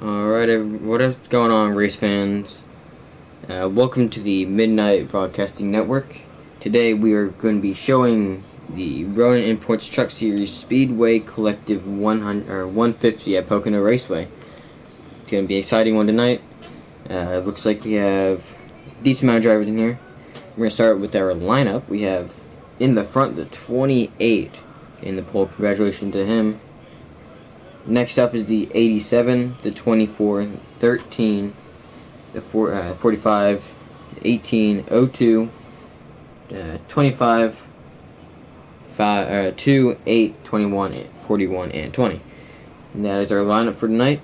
Alright, what is going on, race fans? Welcome to the Midnight Broadcasting Network. Today we are going to be showing the Road and Imports Truck Series Speedway Collective 150 at Pocono Raceway. It's going to be an exciting one tonight. It looks like we have a decent amount of drivers in here. We're going to start with our lineup. We have in the front the 28 in the pole. Congratulations to him. Next up is the 87, the 24, 13, the 45, 18, 02, 25, 2, 8, 21, 41, and 20. And that is our lineup for tonight.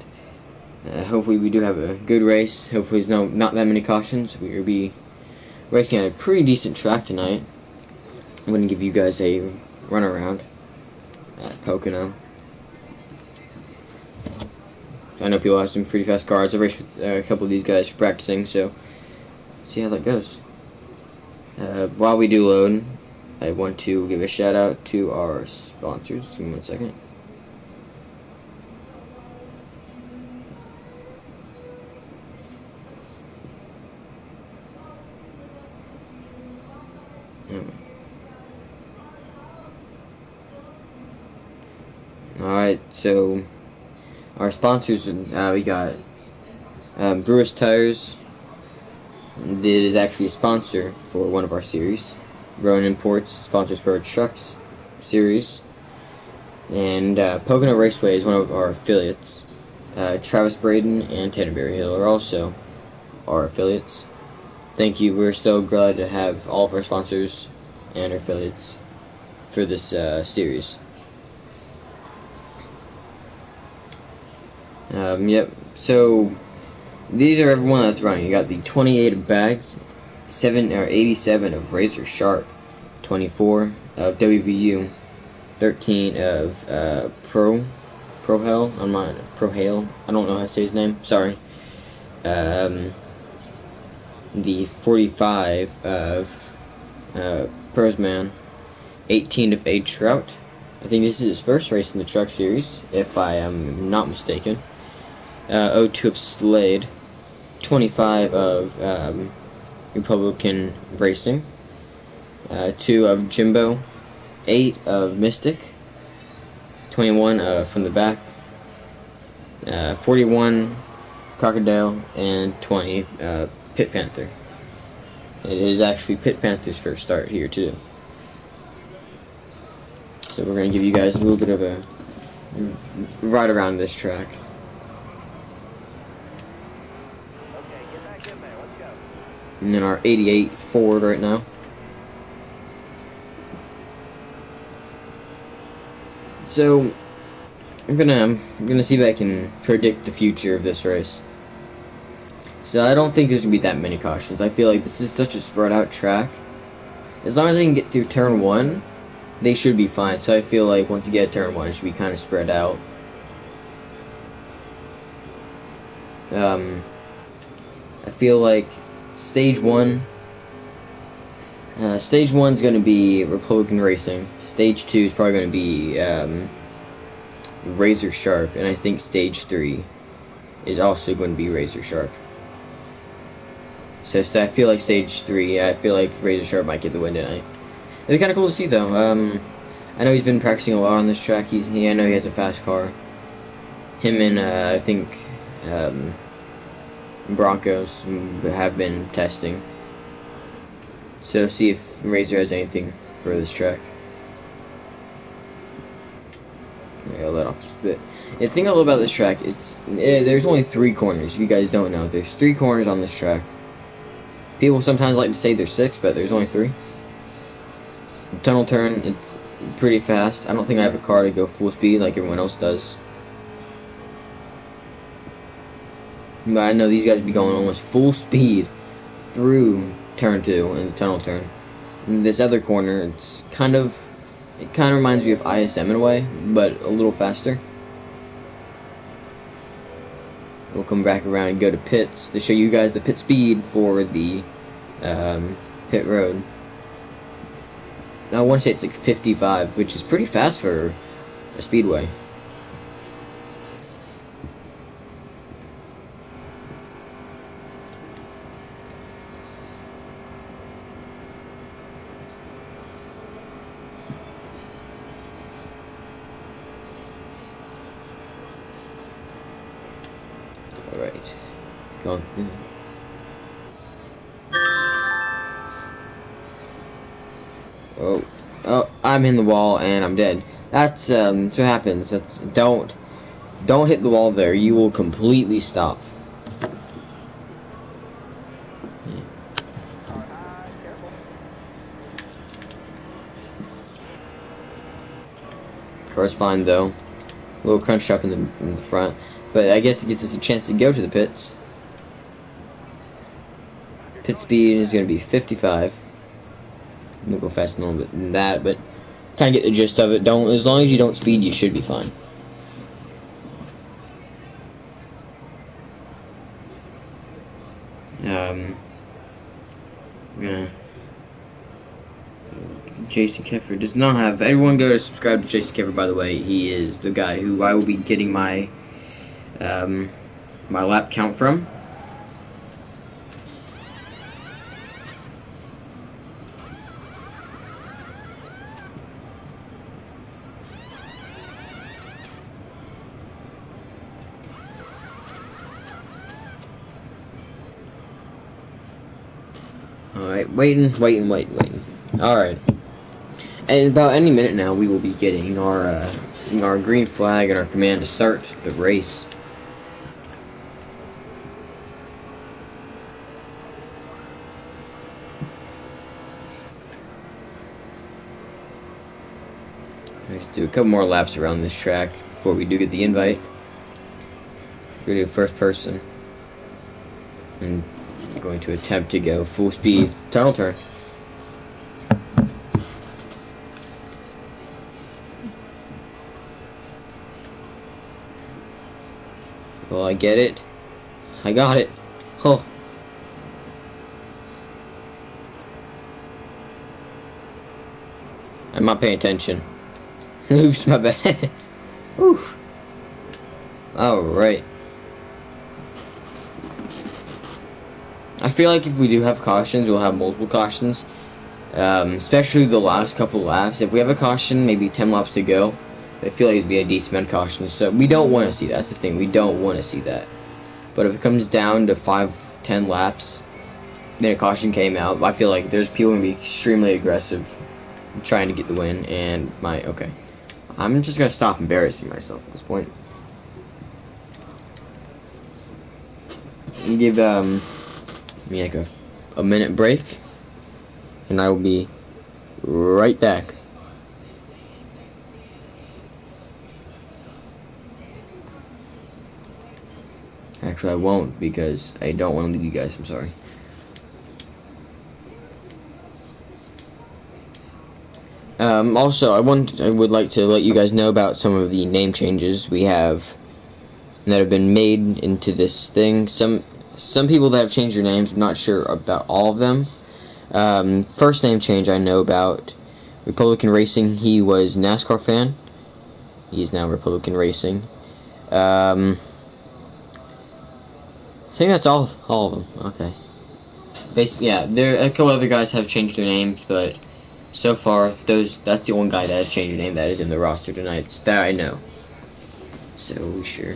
Hopefully we do have a good race. Hopefully there's not that many cautions. We will be racing at a pretty decent track tonight. I'm going to give you guys a run around at Pocono. I know people have some pretty fast cars. I've raced with a couple of these guys practicing, so let's see how that goes. While we do load, I want to give a shout out to our sponsors. Give me 1 second. Alright, so our sponsors, we got Brewers Tires. It is actually a sponsor for one of our series. Road and Imports sponsors for our trucks series. And Pocono Raceway is one of our affiliates. Travis Braden and Tannerberry Hill are also our affiliates. Thank you. We're so glad to have all of our sponsors and our affiliates for this series. Yep, so these are everyone that's running. You got the 28 of Bags, 87 of Razor Sharp, 24 of WVU, 13 of Prohale. I don't know how to say his name. Sorry. The 45 of Prosman, 18 of A Trout. I think this is his first race in the truck series, if I am not mistaken. 02 of Slade, 25 of Republican Racing, 2 of Jimbo, 8 of Mystic, 21 from the back, 41 Crocodile, and 20 Pit Panther. It is actually Pit Panther's first start here too. So we're going to give you guys a little bit of a ride around this track. And then our 88 Ford right now. So I'm gonna see if I can predict the future of this race. So I don't think there's gonna be that many cautions. I feel like this is such a spread out track. As long as they can get through turn 1, they should be fine. So I feel like once you get turn 1, it should be kind of spread out. I feel like Stage 1 is going to be Republican Racing. Stage 2 is probably going to be Razor Sharp, and I think Stage 3 is also going to be Razor Sharp. So I feel like Stage 3, I feel like Razor Sharp might get the win tonight. It'd be kind of cool to see, though. I know he's been practicing a lot on this track. I know he has a fast car. Him and I think Broncos have been testing. So see if Razor has anything for this track. I'll let off just a bit. The thing I love about this track, there's only 3 corners. If you guys don't know, there's 3 corners on this track. People sometimes like to say there's 6, but there's only 3. The tunnel turn, it's pretty fast. I don't think I have a car to go full speed like everyone else does. But I know these guys be going almost full speed through turn 2 and the tunnel turn. And this other corner, it kind of reminds me of ISM in a way, but a little faster. We'll come back around and go to pits to show you guys the pit speed for the pit road. I want to say it's like 55, which is pretty fast for a speedway. Alright. Going through. Oh, I'm in the wall and I'm dead. That's what happens. Don't hit the wall there. You will completely stop. Car's fine though. A little crunch up in the front, but I guess it gives us a chance to go to the pits. Pit speed is going to be 55. I'm gonna go fast a little bit than that, but kind of get the gist of it. As long as you don't speed, you should be fine. Jason Keffer does not have. Everyone go to subscribe to Jason Keffer, by the way. He is the guy who I will be getting my my lap count from. Alright, waiting. Alright. And about any minute now, we will be getting our green flag and our command to start the race. Let's do a couple more laps around this track before we do get the invite. We're going to do first person. And we're going to attempt to go full speed tunnel turn. Well, I get it. I got it. Oh. I'm not paying attention. Oops, my bad. Oof. Alright. I feel like if we do have cautions, we'll have multiple cautions. Especially the last couple laps. If we have a caution, maybe 10 laps to go, I feel like it'd be a decent amount of cautions. So we don't want to see that. That's the thing. We don't want to see that. But if it comes down to 5-10 laps, then a caution came out, I feel like there's people going to be extremely aggressive trying to get the win. And okay. I'm just going to stop embarrassing myself at this point. Give me like a minute break, and I will be right back. Actually, I won't, because I don't want to leave you guys. I'm sorry. Also, I would like to let you guys know about some of the name changes we have that have been made into this thing. Some people that have changed their names, I'm not sure about all of them. First name change I know about, Republican Racing. He was a NASCAR fan. He's now Republican Racing. I think that's all of them. Okay. Basically, yeah, a couple other guys have changed their names, but so far, that's the one guy that has changed their name that is in the roster tonight. That I know. So we sure.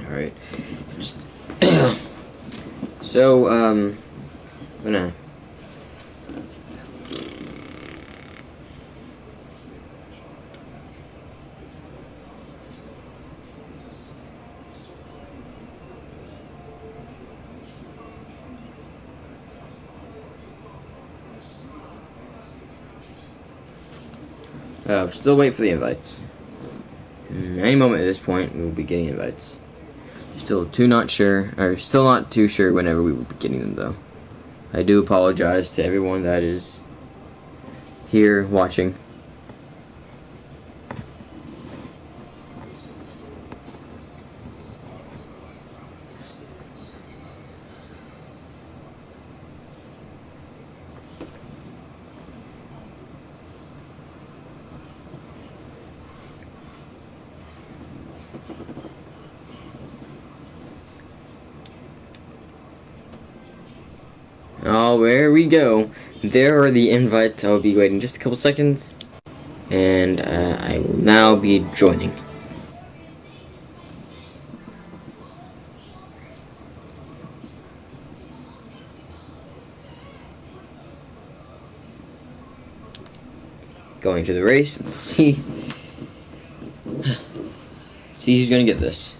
Alright. So, I'm gonna still wait for the invites. Any moment at this point, we will be getting invites. Still not too sure whenever we will be getting them, though. I do apologize to everyone that is here watching. now, there we go. There are the invites. I'll be waiting just a couple seconds, and I will now be joining. Going to the race. Let's see. See who's gonna get this.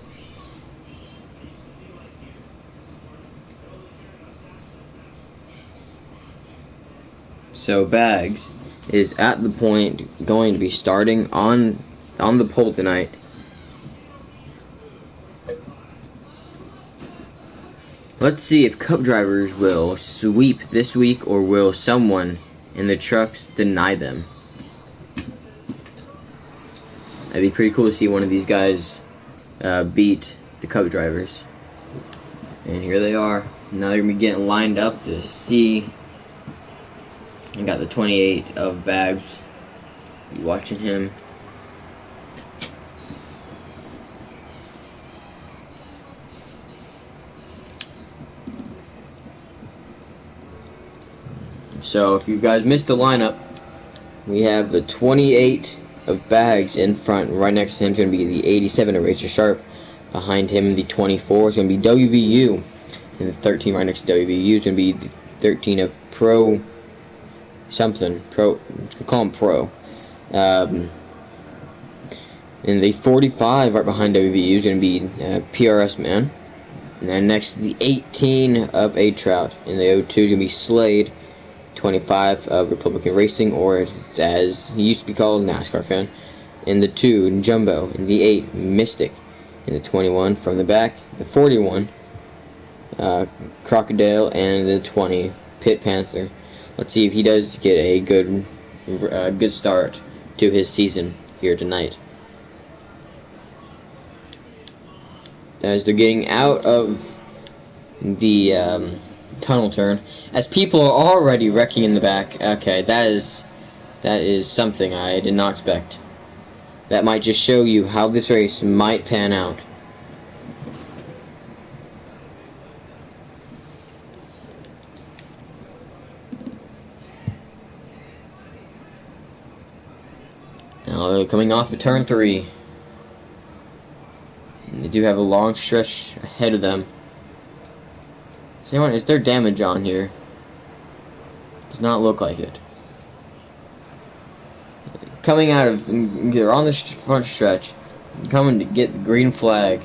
So Bags is at the point going to be starting on the pole tonight. Let's see if Cup drivers will sweep this week, or will someone in the trucks deny them. That'd be pretty cool to see one of these guys beat the Cup drivers. And here they are. Now they're going to be getting lined up to see. I got the 28 of Bags. Watching him. So if you guys missed the lineup, we have the 28 of Bags in front. Right next to him is going to be the 87 of Razor Sharp. Behind him, the 24 is going to be WVU. And the 13 right next to WVU is going to be the 13 of Pro something. Pro, we call him Pro. And the 45 right behind WVU is going to be PRS Man. And then next to the 18 of A Trout. And the 02 is going to be Slade. 25 of Republican Racing, or as he used to be called, NASCAR fan. In the 2, Jumbo. In the 8, Mystic. In the 21, from the back, the 41, Crocodile. And the 20, Pit Panther. Let's see if he does get a good start to his season here tonight. As they're getting out of the tunnel turn, as people are already wrecking in the back. Okay, that is something I did not expect. That might just show you how this race might pan out. Now they're coming off of turn 3. And they do have a long stretch ahead of them. Is there damage on here? Does not look like it. Coming out of, they're on the front stretch, coming to get the green flag.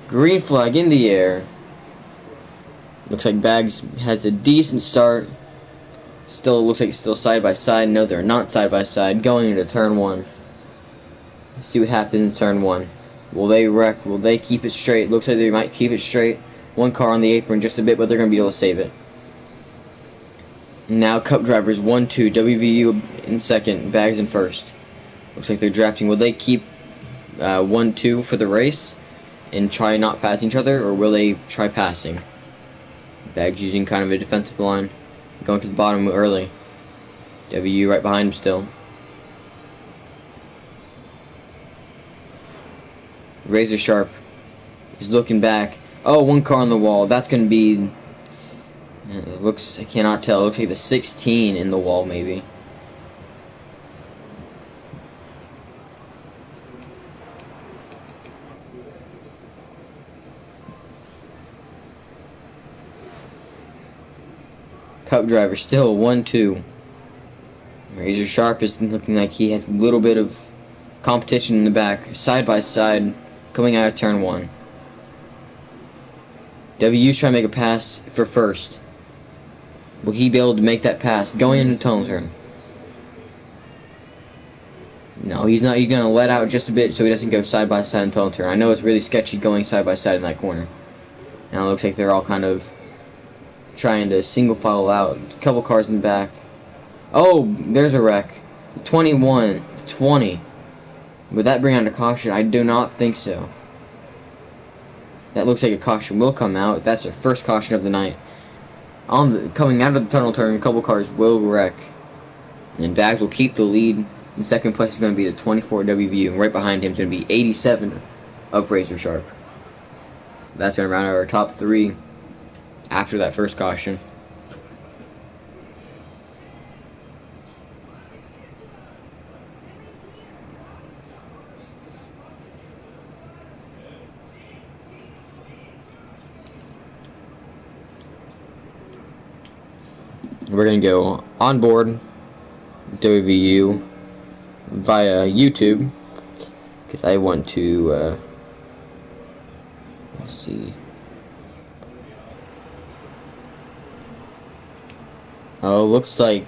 Green flag in the air. Looks like Bags has a decent start. Still looks like it's still side by side. No, they're not side by side. Going into turn 1. Let's see what happens in turn 1. Will they wreck? Will they keep it straight? Looks like they might keep it straight. One car on the apron just a bit, but they're going to be able to save it. Now Cup drivers 1, 2, WVU in second, Bags in first. Looks like they're drafting. Will they keep 1, 2 for the race and try not passing each other, or will they try passing? Bags using kind of a defensive line, going to the bottom early. WU right behind him still. Razor Sharp is looking back. Oh, one car on the wall. That's going to be... It looks... I cannot tell. It looks like the 16 in the wall, maybe. Cup driver still 1, 2. Razor Sharp is looking like he has a little bit of competition in the back. Side by side, coming out of turn 1. WU's trying to make a pass for first. Will he be able to make that pass going into the tunnel turn? No, he's not. He's going to let out just a bit so he doesn't go side by side in the tunnel turn. I know it's really sketchy going side by side in that corner. Now it looks like they're all kind of trying to single file out. A couple cars in the back. Oh, there's a wreck. 21, 20. Would that bring out a caution? I do not think so. That looks like a caution will come out. That's the first caution of the night. Coming out of the tunnel turn, a couple cars will wreck. And Bags will keep the lead. In second place is going to be the 24 WVU. And right behind him is going to be 87 of Razor Sharp. That's going to round out our top 3. after that first caution. We're going to go on board WVU via YouTube because I want to let's see. Oh, looks like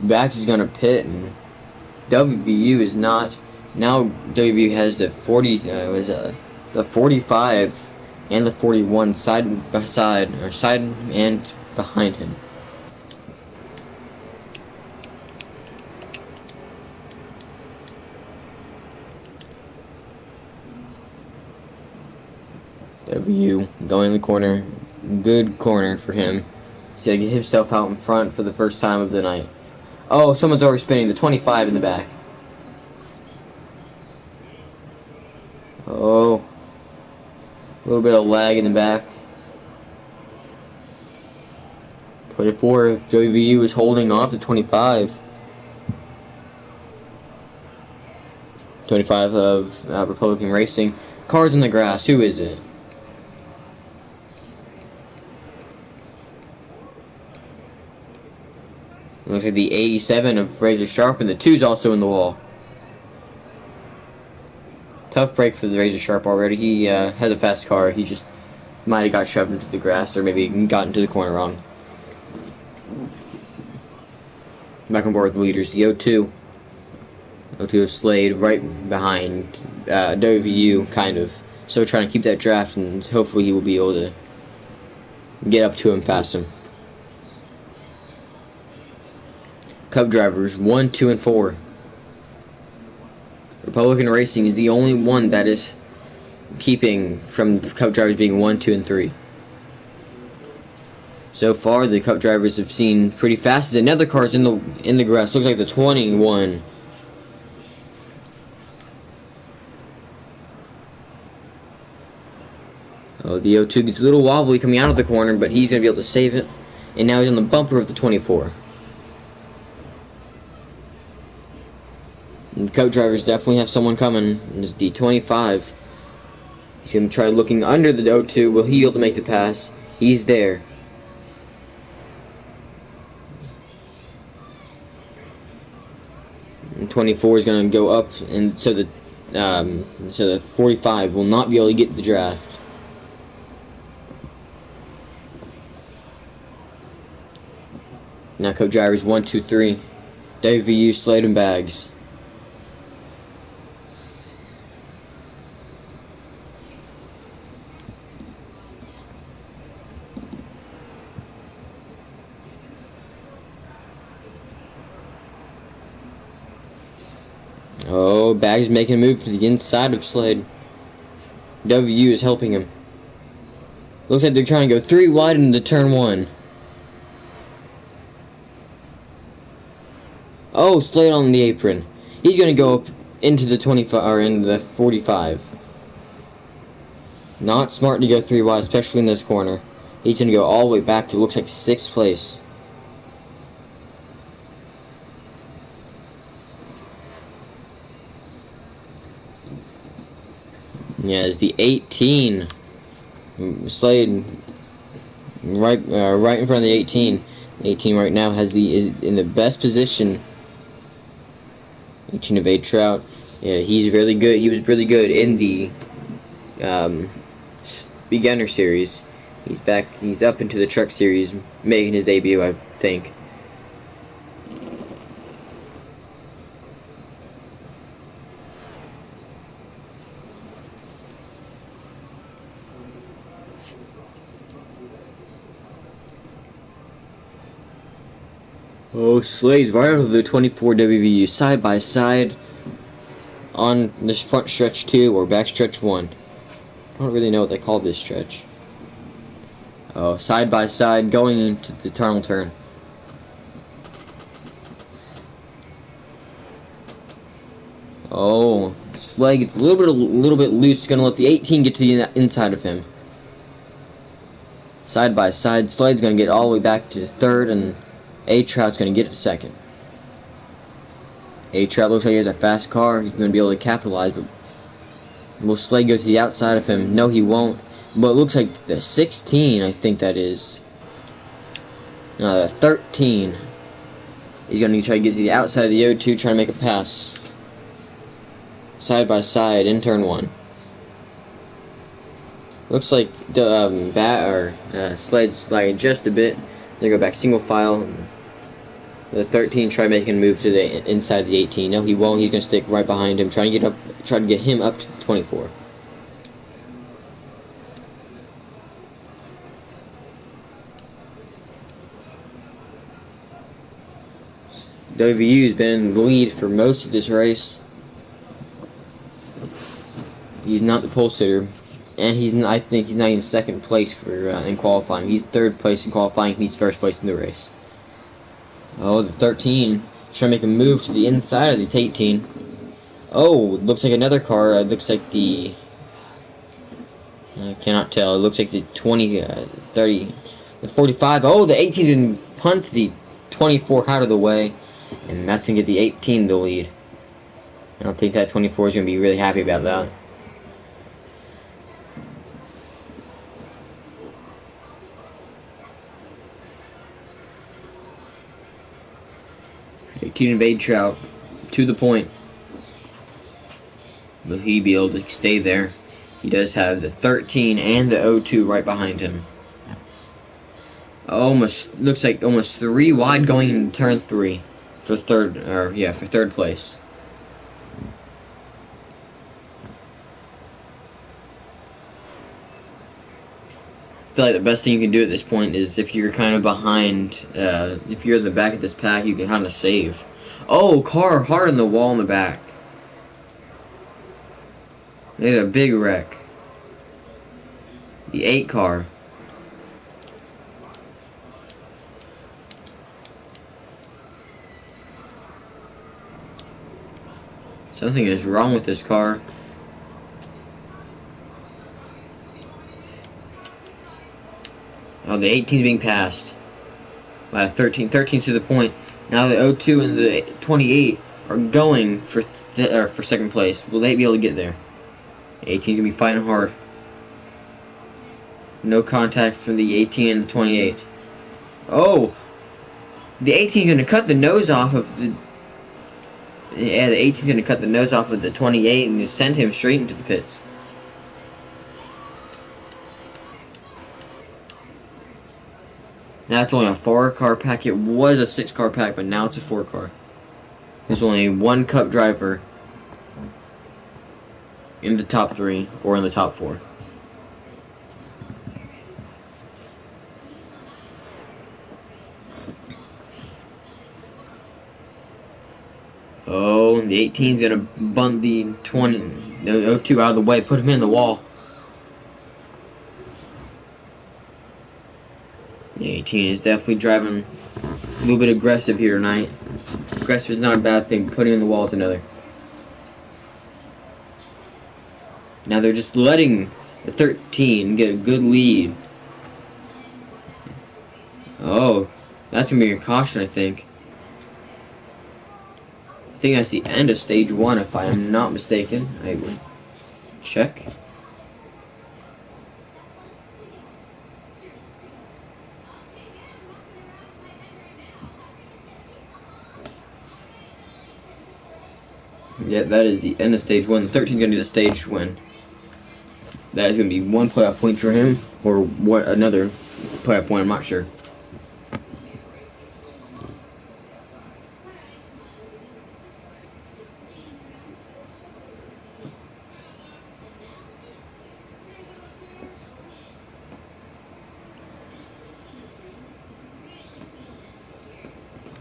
Bax is going to pit and WVU is not. Now WVU has the 45 and the 41 side by side, or side and behind him. W going in the corner. Good corner for him. He's got to get himself out in front for the first time of the night. Oh, someone's already spinning. The 25 in the back. Oh. A little bit of lag in the back. 24. WVU is holding off the 25. 25 of Republican Racing. Cars in the grass. Who is it? Looks like the 87 of Razor Sharp, and the 2's also in the wall. Tough break for the Razor Sharp already. He has a fast car. He just might have got shoved into the grass, or maybe got into the corner wrong. Back on board with the leaders. The 02. 02 is Slade right behind WVU, kind of. So we're trying to keep that draft, and hopefully he will be able to get up to him, past him. Cup drivers 1, 2, and 4. Republican Racing is the only one that is keeping from the Cup drivers being 1, 2, and 3. So far, the Cup drivers have seen pretty fast. There's another car's in the grass. Looks like the 21. Oh, the 02 gets a little wobbly coming out of the corner, but he's going to be able to save it. And now he's on the bumper of the 24. And the Cup drivers definitely have someone coming. And it's the 25. He's going to try looking under the 02. Will he be able to make the pass? He's there. And 24 is going to go up, and so the 45 will not be able to get the draft. Now Cup drivers 1, 2, 3. WVU, Slade, and Bags. Oh, Bags is making a move to the inside of Slade. WVU is helping him. Looks like they're trying to go 3 wide into turn 1. Oh, Slade on the apron. He's going to go up into the 25 or into the 45. Not smart to go 3 wide, especially in this corner. He's going to go all the way back to, looks like, 6th place. Yeah, it's the 18. Slade right in front of the 18. 18 right now is in the best position. 18 of 8 Trout. Yeah, he's really good. He was really good in the beginner series. He's back. He's up into the truck series, making his debut, I think. Oh, Slade's right over the 24 WVU side by side on this front stretch 2 or back stretch 1. I don't really know what they call this stretch. Oh, side by side going into the tunnel turn. Oh, Slade gets a little bit loose. Going to let the 18 get to the inside of him. side by side. Slade's going to get all the way back to third, and A-Trout's going to get it to second. A-Trout looks like he has a fast car. He's going to be able to capitalize, but will Slade go to the outside of him? No, he won't. But it looks like the 16, I think that is. No, the 13. He's going to try to get to the outside of the O2, trying to make a pass. Side by side in turn 1. Looks like the Slade's lagging just a bit. They go back single file. The 13 try making a move to the inside of the 18. No, he won't. He's going to stick right behind him, try to get him up to the 24. WVU's been in the lead for most of this race. He's not the pole sitter, and I think he's not even second place for in qualifying. He's third place in qualifying. He's first place in the race. Oh, the 13 trying to make a move to the inside of the 18. Oh, looks like another car. Looks like the I cannot tell. It looks like the 20, 30, the 45. Oh, the 18 didn't punt the 24 out of the way. And that's going to get the 18 the lead. I don't think that 24 is going to be really happy about that. A-Trout to the point. Will he be able to stay there? He does have the 13 and the O2 right behind him. Almost looks like almost 3 wide going in turn 3 for third place. I feel like the best thing you can do at this point is if you're kind of behind, if you're in the back of this pack, you can kind of save. Oh, car hard on the wall in the back. There's a big wreck. The 8 car. Something is wrong with this car. Oh, the 18 is being passed by 13. 13's to the point. Now the O2 and the 28 are going for second place. Will they be able to get there? 18 gonna be fighting hard. No contact from the 18 and the 28. Oh, the 18 is gonna cut the nose off of the. Yeah, the 18 is gonna cut the nose off of the 28 and send him straight into the pits. Now it's only a 4-car pack. It was a 6-car pack, but now it's a 4-car. There's only one Cup driver in the top 3 or in the top 4. Oh, the 18's gonna bunt the 02 out of the way, put him in the wall. The 18 is definitely driving a little bit aggressive here tonight. Aggressive is not a bad thing, putting in the wall is another. Now they're just letting the 13 get a good lead. Oh, that's gonna be a caution, I think. I think that's the end of stage 1, if I am not mistaken. I will check. Yeah, that is the end of stage 1. The 13 is going to get a stage win. That is going to be 1 playoff point for him, or what another playoff point, I'm not sure.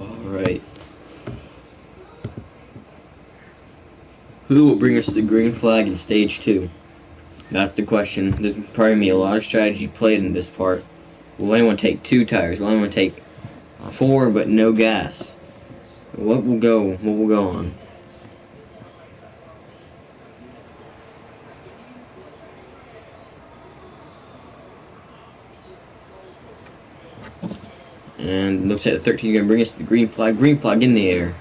Alright. Who will bring us the green flag in stage 2? That's the question. There's probably going to be a lot of strategy played in this part. Will anyone take 2 tires? Will anyone take 4 but no gas? What will go on? looks like the 13 is going to bring us to the green flag. Green flag in the air.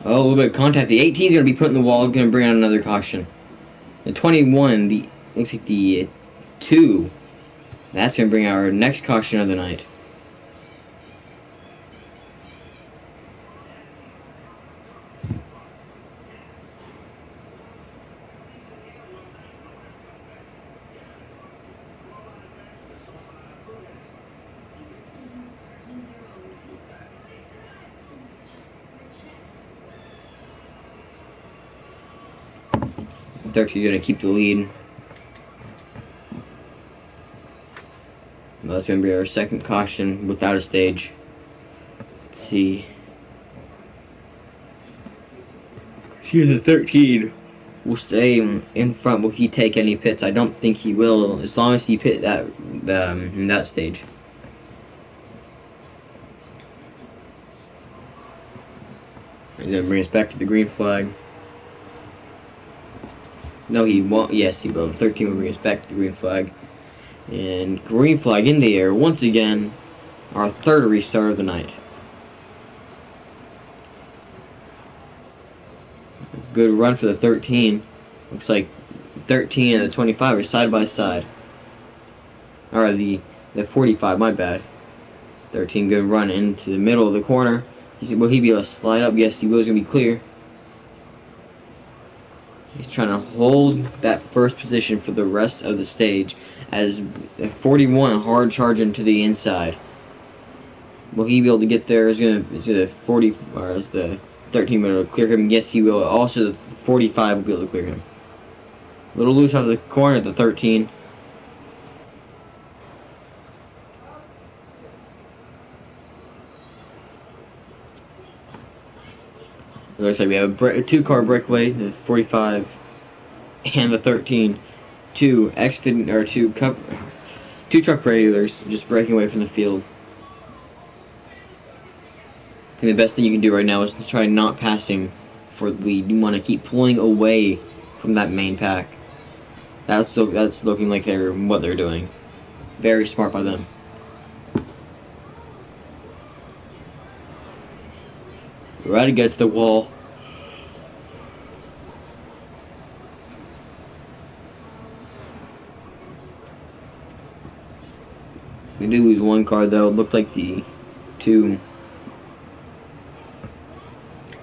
Oh, a little bit of contact. The 18 is going to be put in the wall. Going to bring out another caution. The 21, looks like the 2. That's going to bring out our next caution of the night. The 13 is going to keep the lead. That's going to be our second caution without a stage. Let's see. The 13 will stay in front. Will he take any pits? I don't think he will, as long as he pit in that stage. He's going to bring us back to the green flag. No, he won't. Yes, he will. 13 will bring us back to the green flag. And green flag in the air once again. Our third restart of the night. Good run for the 13. Looks like 13 and the 25 are side by side. Or the 45, my bad. 13, good run into the middle of the corner. Will he be able to slide up? Yes, he will. He's going to be clear. He's trying to hold that first position for the rest of the stage as 41 hard charging to the inside. Will he be able to get there? Is the 40 or is the 13 be able to clear him? Yes, he will. Also, the 45 will be able to clear him. A little loose off the corner at the 13. It looks like we have a 2-car breakaway, the 45 and the 13. Two truck regulars just breaking away from the field. I think the best thing you can do right now is to try not passing for the lead. You want to keep pulling away from that main pack. That's looking like what they're doing. Very smart by them. Right against the wall. We did lose one car though. It looked like the 2.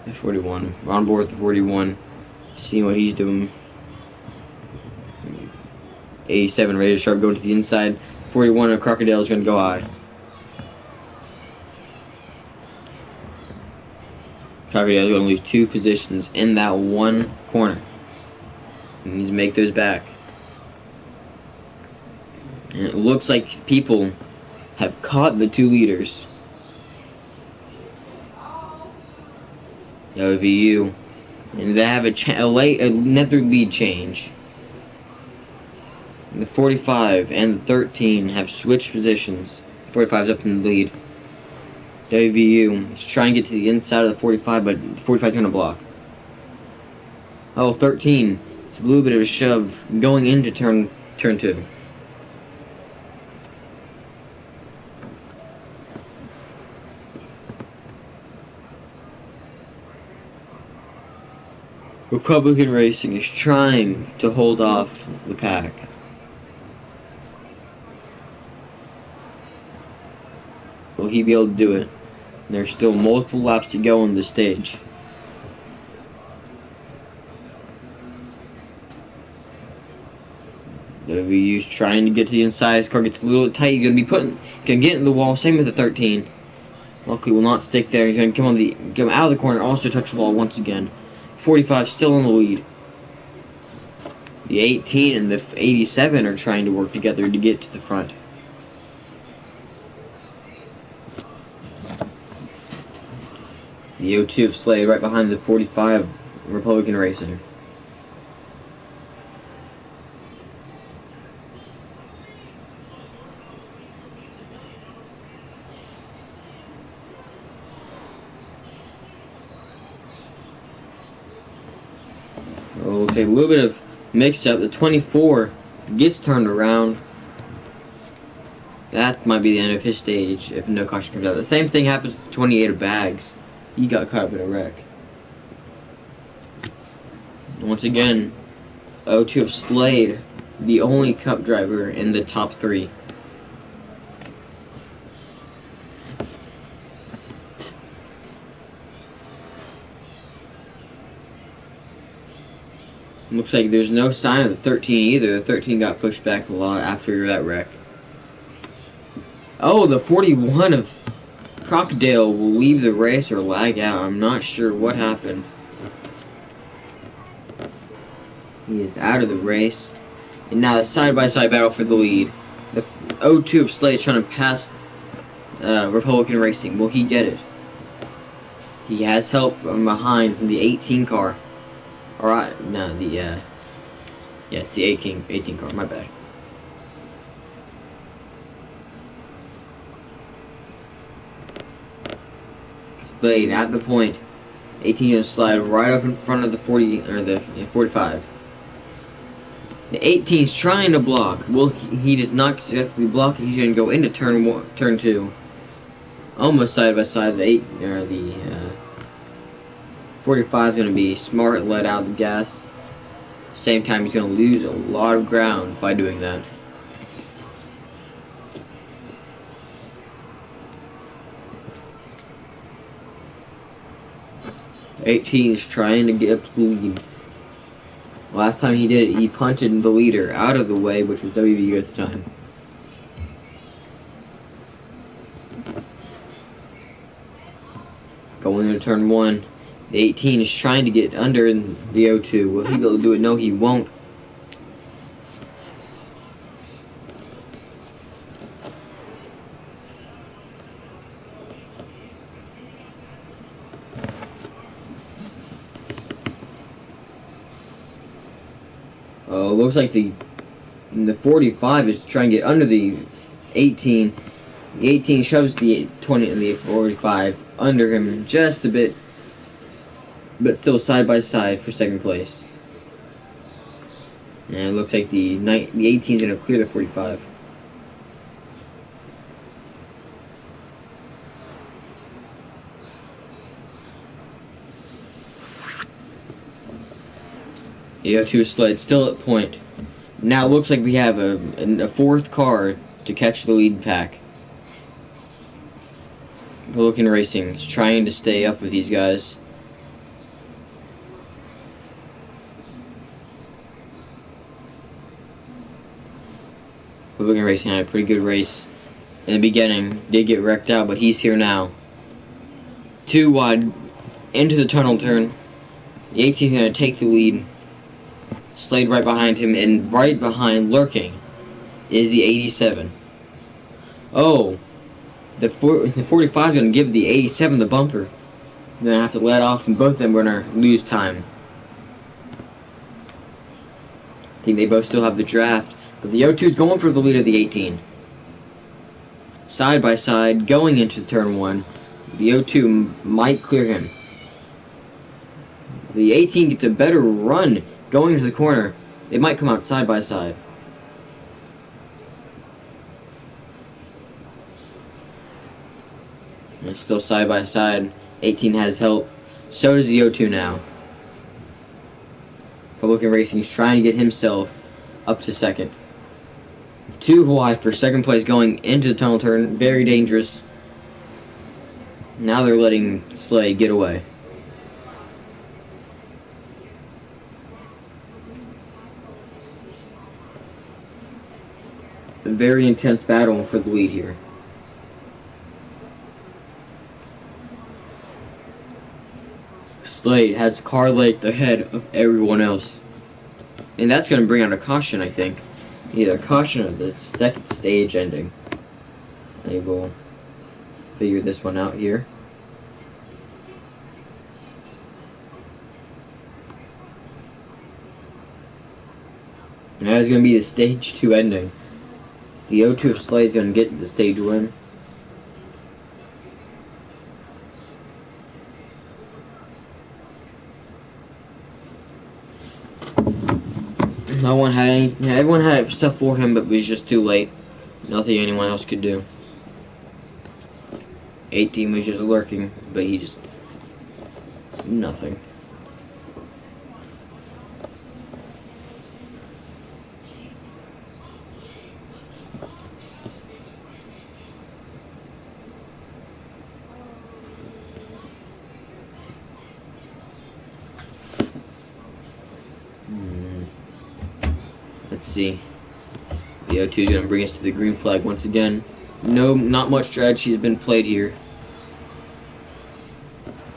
The 41. We're on board with the 41. Seeing what he's doing. 87 Razor Sharp going to the inside. 41 and Crocodile is going to go high. Crocodile is going to lose 2 positions in that one corner. He needs to make those back. And it looks like people have caught the 2 leaders. OVU. And they have another lead change. And the 45 and the 13 have switched positions. 45's up in the lead. WVU is trying to get to the inside of the 45, but 45's going to block. Oh, 13. It's a little bit of a shove going into turn 2. Republican Racing is trying to hold off the pack. Will he be able to do it? There's still multiple laps to go on the stage. WVU's trying to get to the inside. His car gets a little tight. He's gonna get in the wall. Same with the 13. Luckily, will not stick there. He's gonna come out of the corner. Also touch the wall once again. 45 still in the lead. The 18 and the 87 are trying to work together to get to the front. The 02 of Slade right behind the 45 Republican Racing. we'll take a little bit of mix-up. The 24 gets turned around. That might be the end of his stage if no caution comes out. The same thing happens to 28 of Bags. He got caught up in a wreck. Once again, 02 of Slade, the only Cup driver in the top 3. Looks like there's no sign of the 13 either. The 13 got pushed back a lot after that wreck. Oh, the 41 of Crocodile will leave the race or lag out. I'm not sure what happened. He is out of the race. And now the side-by-side battle for the lead. The 02 of Slade is trying to pass Republican Racing. Will he get it? He has help from behind from the 18 car. Alright, no, yeah, it's the 18 car, my bad. Slade at the point. 18 gonna slide right up in front of the 40 or the 45. The 18's trying to block. Well, he does not successfully block. He's gonna go into turn 2, almost side by side. The 45 is gonna be smart and let out the gas. Same time, he's gonna lose a lot of ground by doing that. The 18 is trying to get up to the lead. Last time he did it, he punted the leader out of the way, which was WVU at the time. Going into turn 1, the 18 is trying to get under the 02. Will he be able to do it? No, he won't. Looks like the 45 is trying to get under the 18. The 18 shoves the 20 and the 45 under him just a bit, but still side by side for second place. And it looks like the 18 is going to clear the 45. The 02 sled still at point. Now it looks like we have a fourth car to catch the lead pack. Pocono Racing is trying to stay up with these guys. Pocono Racing had a pretty good race in the beginning. Did get wrecked out, but he's here now. 2 wide into the tunnel turn. The 18 is going to take the lead. Slade right behind him, and right behind, lurking, is the 87. Oh, the 45 is going to give the 87 the bumper. They're going to have to let off, and both of them are going to lose time. I think they both still have the draft, but the 02 is going for the lead of the 18. Side by side, going into turn 1. The 02 might clear him. The 18 gets a better run going into the corner. They might come out side by side. And it's still side by side. 18 has help. So does the 02 now. Pocono Racing is trying to get himself up to second. 2 wide for second place going into the tunnel turn. Very dangerous. Now they're letting Slade get away. A very intense battle for the lead here. Slade has car length ahead of everyone else. And that's going to bring out a caution, I think. Either a caution or the second stage ending. They will figure this one out here. And that is going to be the stage 2 ending. The 02 of Slade is going to get the stage win. everyone had stuff for him, but it was just too late. Nothing anyone else could do. 18 was just lurking, but he just nothing. Let's see. The O2 is going to bring us to the green flag once again. No, not much strategy has been played here.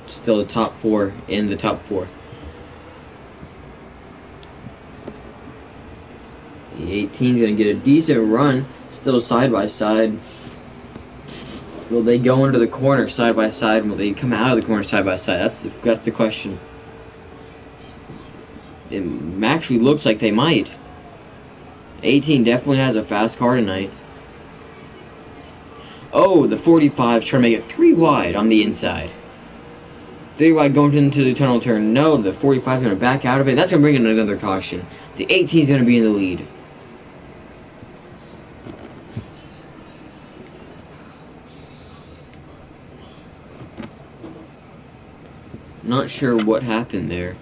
Still the top four in the top four. The 18 is going to get a decent run. Still side by side. Will they go into the corner side by side? Will they come out of the corner side by side? That's the question. It actually looks like they might. 18 definitely has a fast car tonight. Oh, the 45 is trying to make it 3 wide on the inside. 3 wide going into the tunnel turn. No, the 45 is going to back out of it. That's going to bring in another caution. The 18 is going to be in the lead. Not sure what happened there.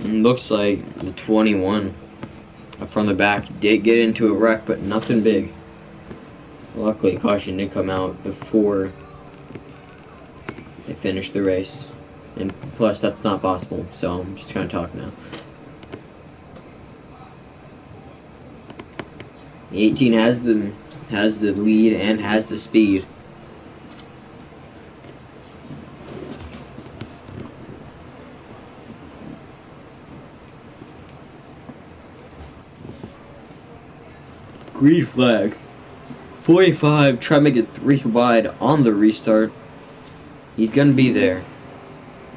Looks like the 21 from the back did get into a wreck, but nothing big. Luckily, caution did come out before they finished the race. And plus, that's not possible, so I'm just going to talk now. The 18 has the lead and has the speed. Green flag. 45, try to make it 3 wide on the restart. He's gonna be there.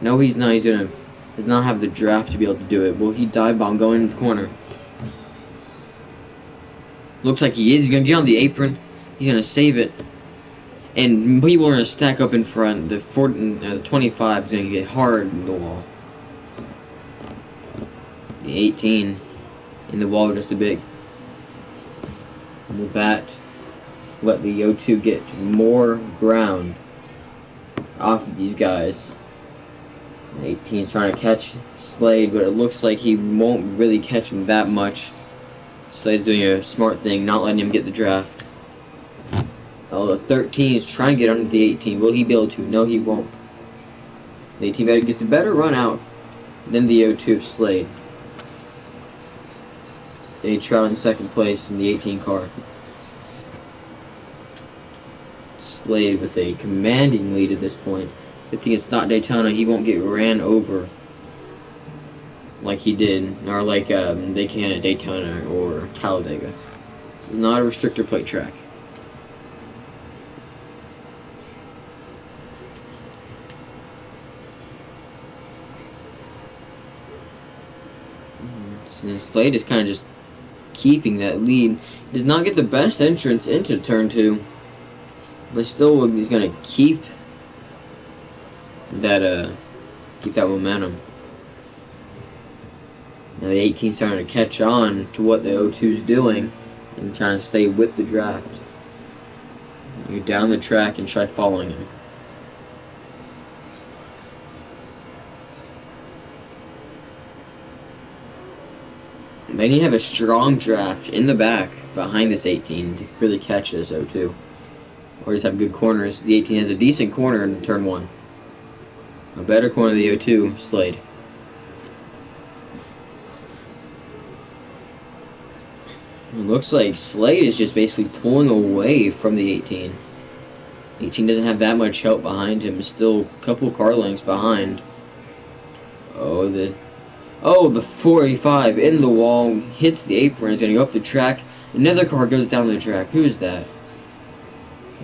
No, he's not. Does not have the draft to be able to do it. Will he dive bomb going into the corner? Looks like he is. He's gonna get on the apron. He's gonna save it. And people are gonna stack up in front. The 25 is gonna get hard in the wall. The 18 in the wall just a bit. Will that let the O2 get more ground off of these guys? 18 is trying to catch Slade, but it looks like he won't really catch him that much. Slade's doing a smart thing, not letting him get the draft. Oh, the 13 is trying to get under the 18. Will he be able to? No, he won't. The 18 gets a better run out than the O2 of Slade. They try in second place in the 18 car. Slade with a commanding lead at this point. Good thing it's not Daytona, he won't get ran over like he did, or like they can at Daytona or Talladega. This is not a restrictor plate track. And Slade is kind of just keeping that lead. Does not get the best entrance into turn 2, but still he's gonna keep that momentum. Now the 18's starting to catch on to what the O2's doing and trying to stay with the draft. You down the track and try following him. They need to have a strong draft in the back behind this 18 to really catch this O2. Or just have good corners. The 18 has a decent corner in turn 1. A better corner than the O2, Slade. It looks like Slade is just basically pulling away from the 18. 18 doesn't have that much help behind him. Still a couple car lengths behind. Oh, the 45 in the wall, hits the apron, it's gonna go up the track. Another car goes down the track. Who's that?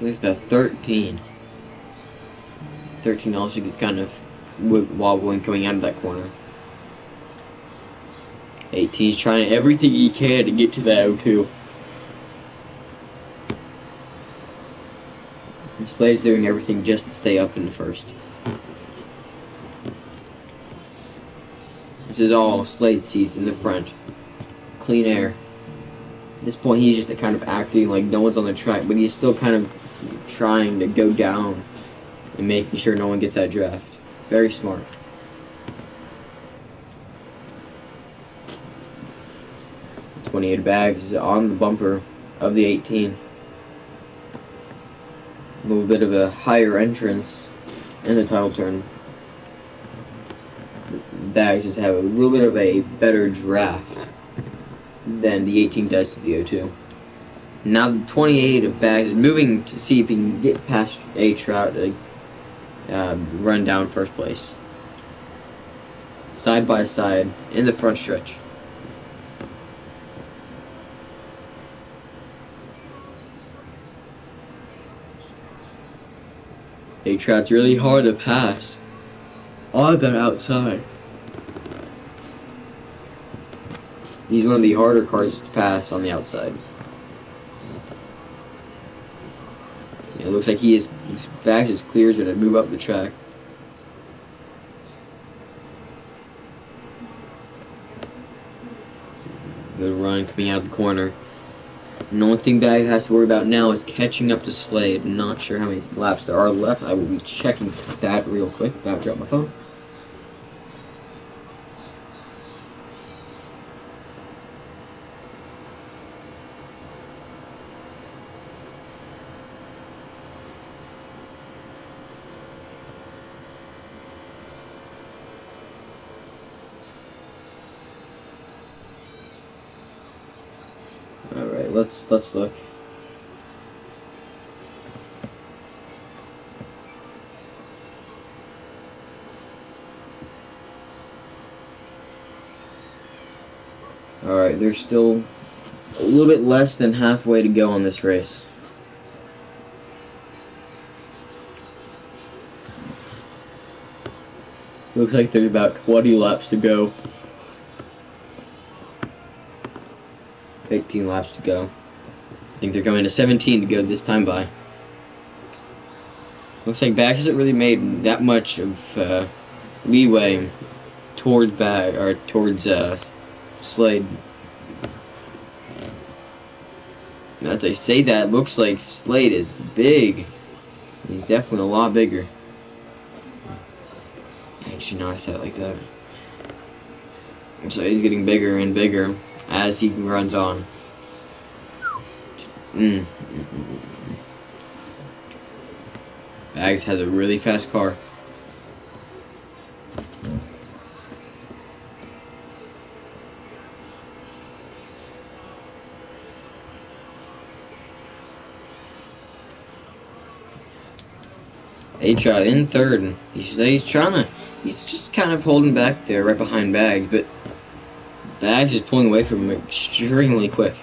There's the 13. 13 also gets kind of wobbling coming out of that corner. 18's trying everything he can to get to that O2. And Slade's doing everything just to stay up in the first. This is all Slade sees in the front. Clean air. At this point, he's just kind of acting like no one's on the track, but he's still kind of trying to go down and making sure no one gets that draft. Very smart. $28 bags is on the bumper of the 18. A little bit of a higher entrance in the title turn. Bags just have a little bit of a better draft than the 18 does to the 02. Now the 28 of Bags is moving to see if he can get past A Trout to run down first place. Side by side in the front stretch. A Trout's really hard to pass on that outside. He's one of the harder cars to pass on the outside. It looks like his back is clear to move up the track. Good run coming out of the corner. And the only thing Bag has to worry about now is catching up to Slade. I'm not sure how many laps there are left. I will be checking that real quick. About to drop my phone. Alright, let's look. Alright, there's still a little bit less than halfway to go on this race. Looks like there's about 20 laps to go. 18 laps to go. I think they're coming to 17 to go this time by. Looks like Bags hasn't really made that much of leeway towards Slade. Now, as I say that, looks like Slade is big. He's definitely a lot bigger. I should not have said it like that. So he's getting bigger and bigger as he runs on. Bags has a really fast car. A-Trout in third. He's just kind of holding back there right behind Bags, but Bags is pulling away from him extremely quick.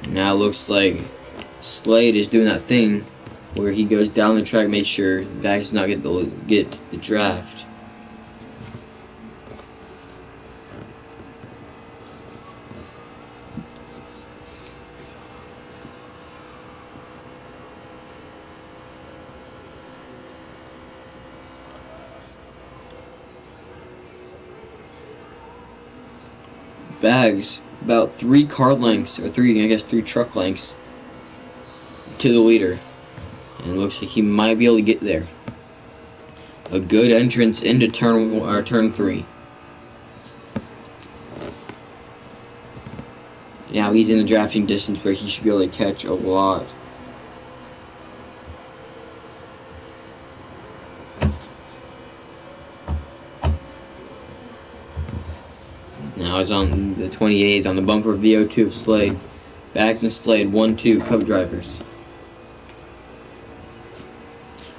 Now it looks like Slade is doing that thing where he goes down the track, make sure Bags does not get the draft. Bags about 3 car lengths, or 3 truck lengths to the leader, and it looks like he might be able to get there. A good entrance into turn 3. Now he's in the drafting distance where he should be able to catch a lot. Now he's on the 28th on the bumper of the 02 of Slade. Bags and Slade, 1-2 Cub drivers.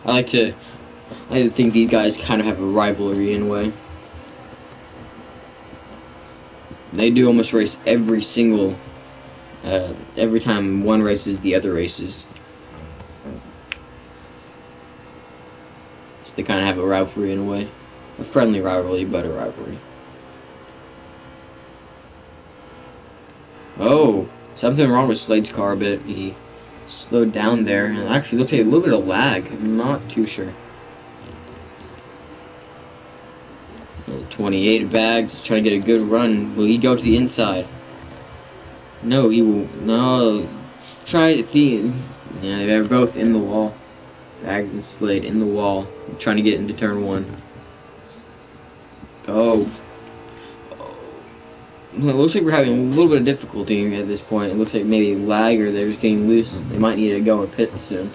I like to think these guys kind of have a rivalry in a way. They do almost race every time one races, the other races. So they kind of have a rivalry in a way. A friendly rivalry, but a rivalry. Oh, something wrong with Slade's car a bit. He slowed down there, and it actually looks like a little bit of lag. I'm not too sure. 28 bags, trying to get a good run. Will he go to the inside? No, he will. No. Try the. Yeah, they're both in the wall. Bags and Slade in the wall, trying to get into turn 1. Oh. It looks like we're having a little bit of difficulty at this point. It looks like maybe lag, or they're just getting loose. They might need to go and pit soon.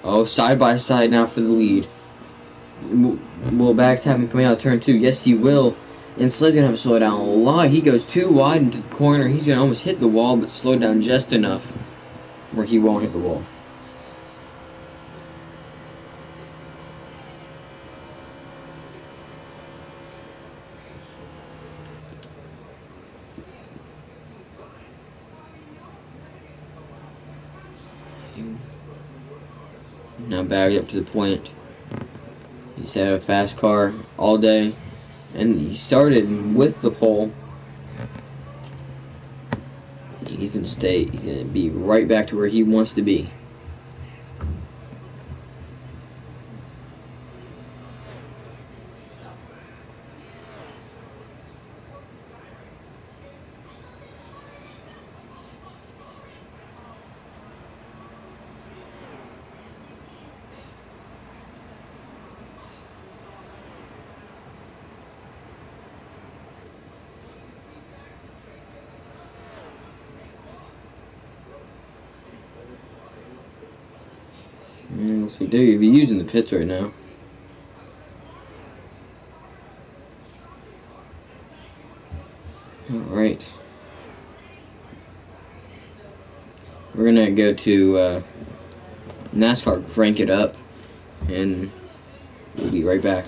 Oh, side by side now for the lead. Will Bags have him coming out of turn 2? Yes, he will. And Slade's gonna have to slow down a lot. He goes too wide into the corner. He's gonna almost hit the wall, but slow down just enough where he won't hit the wall. Now Bags up to the point. He's had a fast car all day, and he started with the pole. He's gonna stay. He's gonna be right back to where he wants to be. Looks like they're using the pits right now. Alright. We're gonna go to NASCAR, crank it up, and we'll be right back.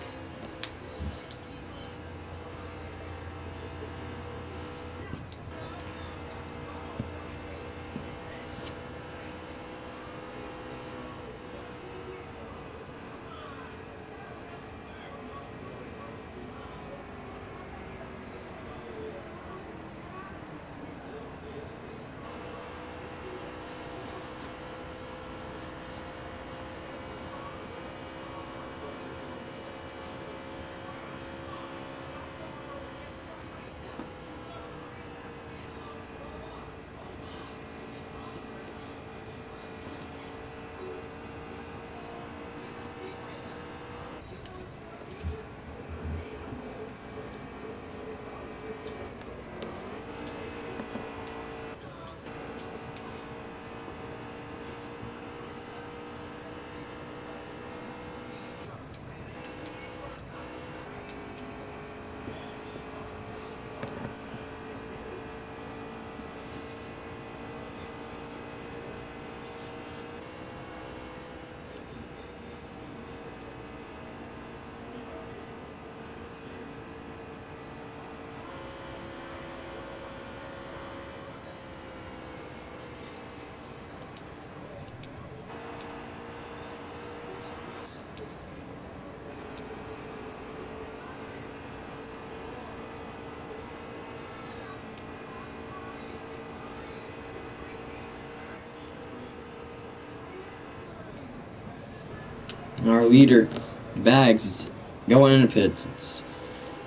Our leader, Bags, going in the pits.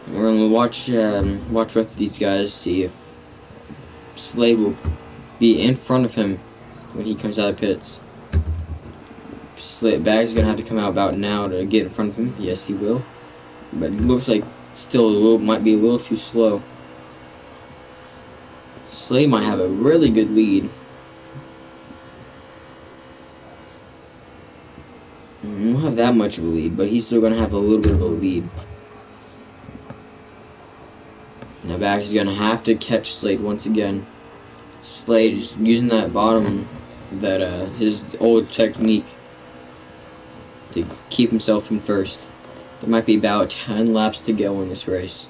We're gonna watch both of these guys, see if Slade will be in front of him when he comes out of pits. Bags is gonna have to come out about now to get in front of him. Yes, he will. But it looks like still might be a little too slow. Slade might have a really good lead. He won't have that much of a lead, but he's still gonna have a little bit of a lead. Now Bags is gonna have to catch Slade once again. Slade is using that bottom, his old technique to keep himself in first. There might be about 10 laps to go in this race.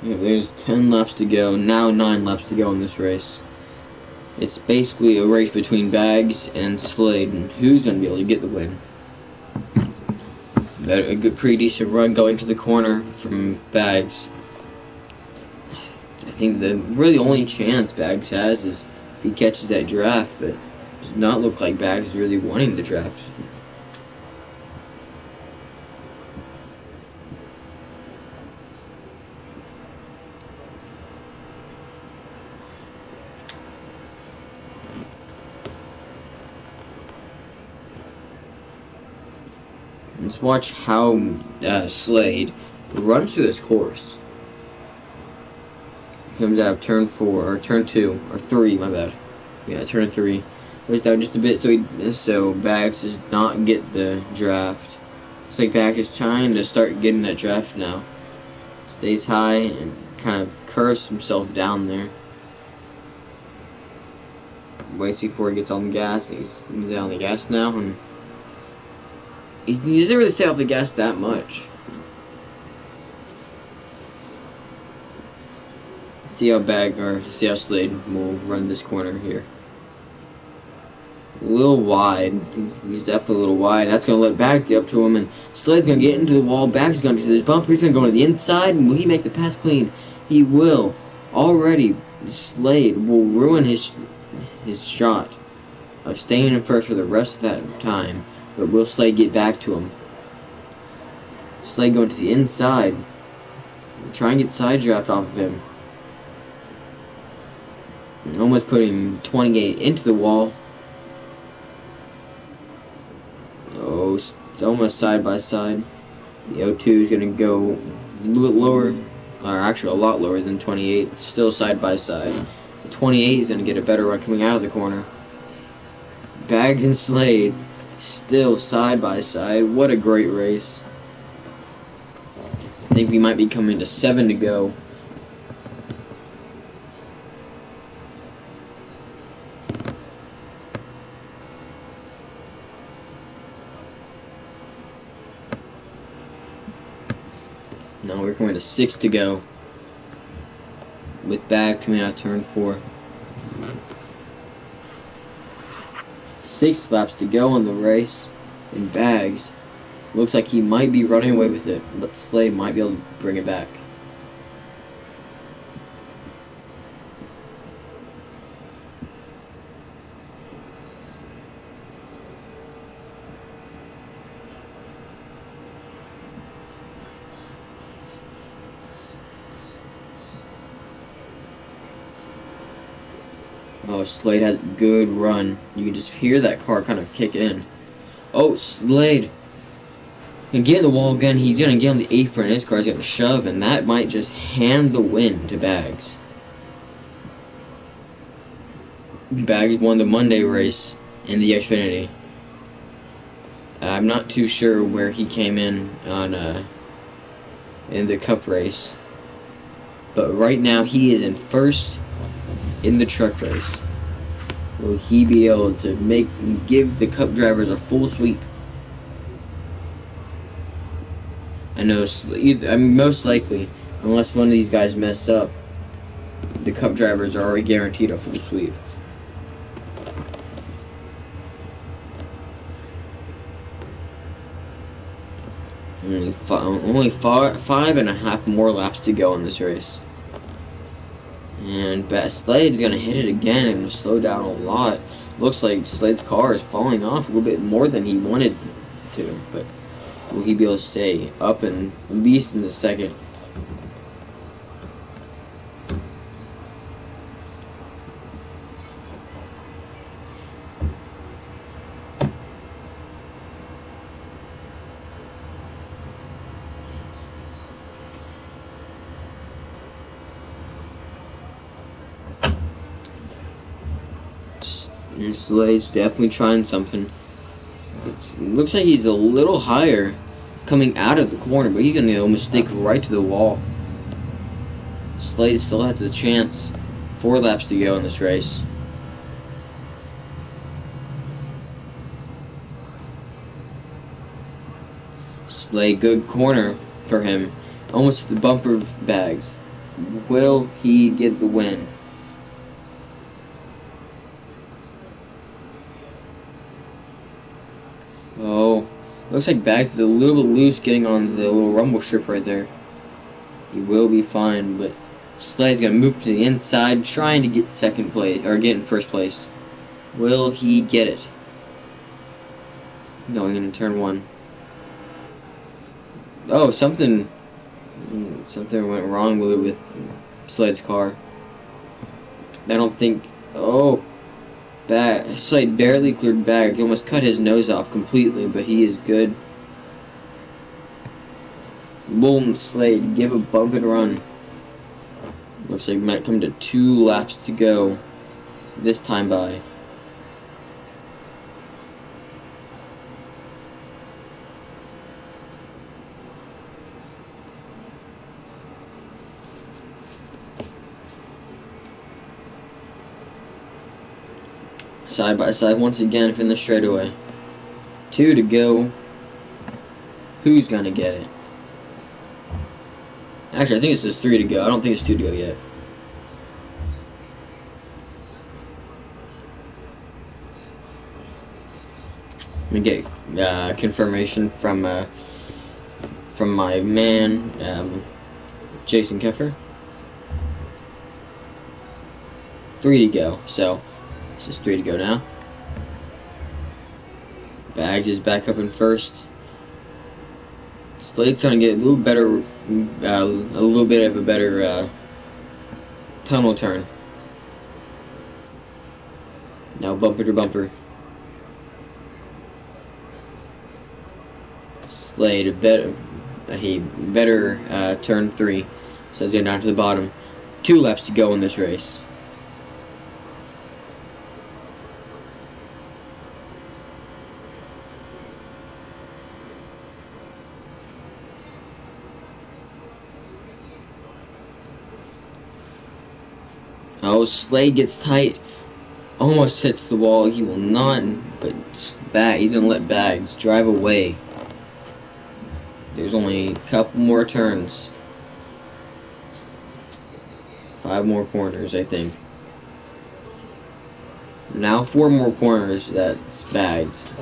Yeah, there's 10 laps to go. Now 9 laps to go in this race. It's basically a race between Bags and Slade, and who's going to be able to get the win. A good, pretty decent run going to the corner from Bags. I think the really only chance Bags has is if he catches that draft, but it does not look like Bags is really wanting the draft. Let's watch how Slade runs through this course. Comes out of turn 4, or turn 2, or 3, my bad. Yeah, turn 3. Goes down just a bit so Bags does not get the draft. It's like Bags is trying to start getting that draft now. Stays high and kind of curves himself down there. Waits before he gets on the gas. He's down the gas now, and he doesn't really stay off the gas that much. See how Slade will run this corner here. A little wide. He's definitely a little wide. That's going to let Bags get up to him, and Slade's going to get into the wall. Bags is going to do this bumper. He's going to go to the inside, and will he make the pass clean? He will. Already, Slade will ruin his shot of staying in first for the rest of that time. But will Slade get back to him? Slade going to the inside. Try and get side draft off of him. Almost putting 28 into the wall. Oh, it's almost side by side. The O2 is going to go a little bit lower, or actually a lot lower than 28. Still side by side. The 28 is going to get a better run coming out of the corner. Bags and Slade still side by side. What a great race. I think we might be coming to 7 to go. Now we're going to 6 to go. With Bag coming out of turn 4. 6 laps to go on the race. And Bags looks like he might be running away with it, but Slade might be able to bring it back. Oh, Slade has a good run. You can just hear that car kind of kick in. Oh, Slade can get in the wall again. He's going to get on the apron. His car's going to shove, and that might just hand the win to Bags. Bags won the Monday race in the Xfinity. I'm not too sure where he came in on in the Cup race, but right now he is in first in the truck race. Will he be able to give the Cup drivers a full sweep? I know, most likely, unless one of these guys messed up, the Cup drivers are already guaranteed a full sweep. Only 5.5 more laps to go in this race. And Slade's going to hit it again and slow down a lot. Looks like Slade's car is falling off a little bit more than he wanted to. But will he be able to stay up at least in the second? And Slade's definitely trying something. It looks like he's a little higher coming out of the corner, but he's going to almost stick right to the wall. Slade still has a chance. 4 laps to go in this race. Slade, good corner for him. Almost the bumper of Bags. Will he get the win? Oh, looks like Bags is a little bit loose getting on the little rumble strip right there. He will be fine, but Slade's gonna move to the inside, trying to get second place, or get in first place. Will he get it? Going into turn 1. Oh, something went wrong with Slade's car. I don't think. Oh, Slade barely cleared Bag. He almost cut his nose off completely, but he is good. Boom, Slade, give a bump and run. Looks like we might come to 2 laps to go this time by. Side by side once again from the straightaway. 2 to go. Who's gonna get it? Actually, I think it's just 3 to go. I don't think it's 2 to go yet. Let me get confirmation from my man, Jason Keffer. 3 to go. So it's just 3 to go now. Bags is back up in first. Slade's gonna get a little better, a little bit of a better tunnel turn. Now bumper to bumper. Slade a better turn 3. So it's going down to the bottom. 2 laps to go in this race. Oh, Slade gets tight. Almost hits the wall. He will not, but he's going to let Bags drive away. There's only a couple more turns. 5 more corners, I think. Now 4 more corners that Bags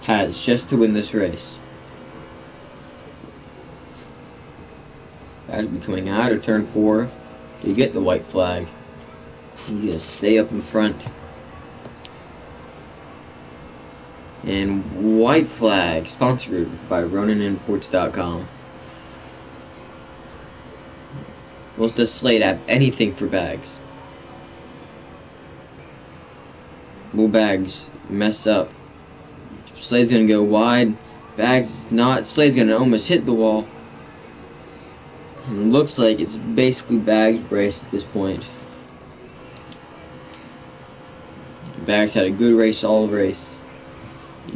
has just to win this race. Bags will be coming out of turn 4 to get the white flag. He's going to stay up in front. And white flag, sponsored by RoninImports.com. Does Slade have anything for Bags? Will Bags mess up? Slade's gonna go wide. Bags is not. Slade's gonna almost hit the wall. And it looks like it's basically Bags' race at this point. Bags had a good race all race.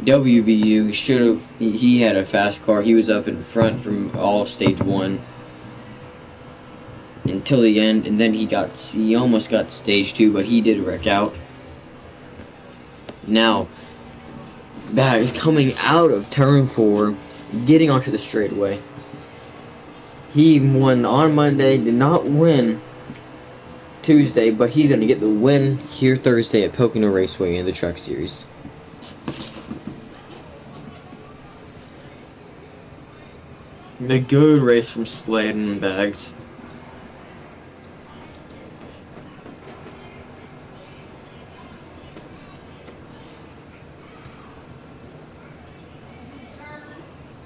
WVU should have. He had a fast car. He was up in front from all stage 1 until the end, and then he almost got stage 2, but he did wreck out. Now, Bags coming out of turn 4, getting onto the straightaway. He won on Monday, did not win Tuesday, but he's going to get the win here Thursday at Pocono Raceway in the Truck Series. A good race from Slade and Bags.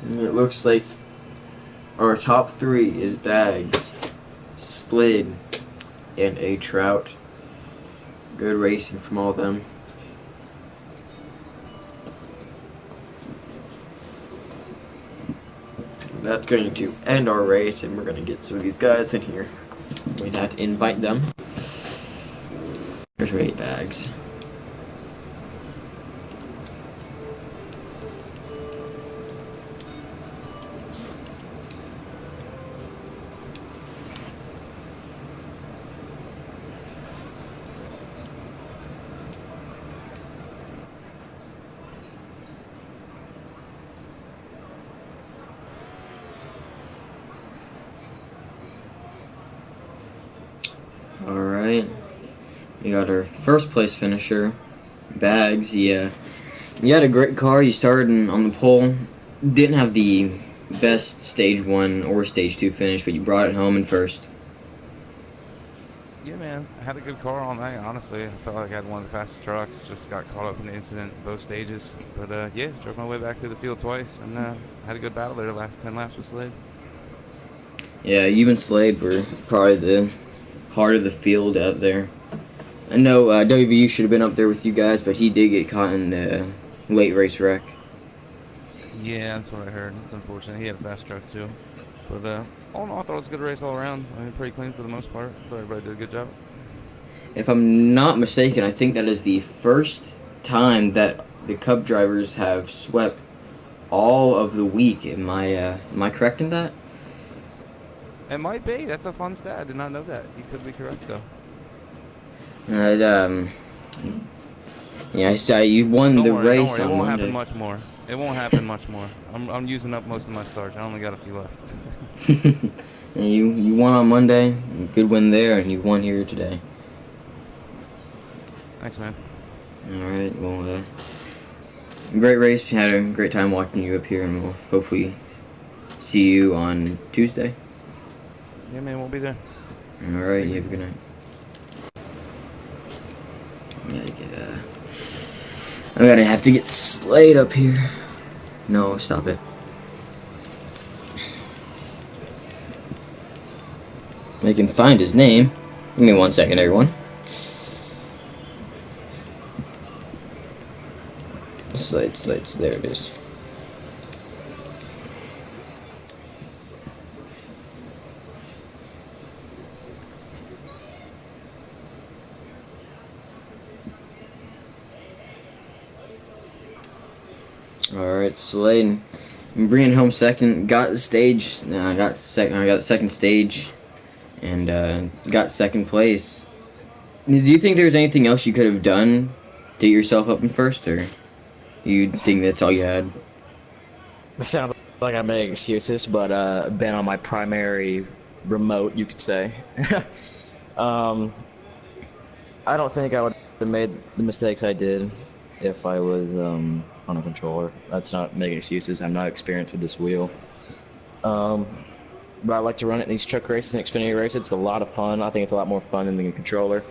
And it looks like our top 3 is Bags, Slade, and A Trout. Good racing from all of them. That's going to end our race, and we're going to get some of these guys in here. We'd have to invite them. Here's 8 Bags. We got our first place finisher, Bags. Yeah, you had a great car. You started on the pole. Didn't have the best stage 1 or stage 2 finish, but you brought it home in first. Yeah, man. I had a good car all night, honestly. I felt like I had one of the fastest trucks. Just got caught up in the incident both stages. But, yeah, drove my way back to the field twice and had a good battle there the last 10 laps with Slade. Yeah, you and Slade were probably the heart of the field out there. I know WVU should have been up there with you guys, but he did get caught in the late race wreck. Yeah, that's what I heard. It's unfortunate. He had a fast truck, too. But, all in all, I thought it was a good race all around. I mean, pretty clean for the most part. But everybody did a good job. If I'm not mistaken, I think that is the first time that the Cup drivers have swept all of the week. Am I correct in that? It might be. That's a fun stat. I did not know that. You could be correct, though. And, yeah, I saw you won the Don't race worry. It on won't happen Monday. much more. It won't happen much more. I'm using up most of my starch. I only got a few left. And you won on Monday. Good win there, and you won here today. Thanks, man. All right. Well, great race. Had a great time watching you up here, and we'll hopefully see you on Tuesday. Yeah, man, we'll be there. All right. You have a good night. I'm gonna have to get Slade up here. No, stop it. I can find his name. Give me 1 second, everyone. Slade, there it is. Alright, Slade. I'm bringing home second. Got the stage. I got the second stage, and got second place. Do you think there's anything else you could have done to get yourself up in first, or you think that's all you had? It sounds like I'm making excuses, but been on my primary remote, you could say. um, I don't think I would have made the mistakes I did if I was on a controller. That's not making excuses. I'm not experienced with this wheel. But I like to run it in these truck races and Xfinity races. It's a lot of fun. I think it's a lot more fun than the controller.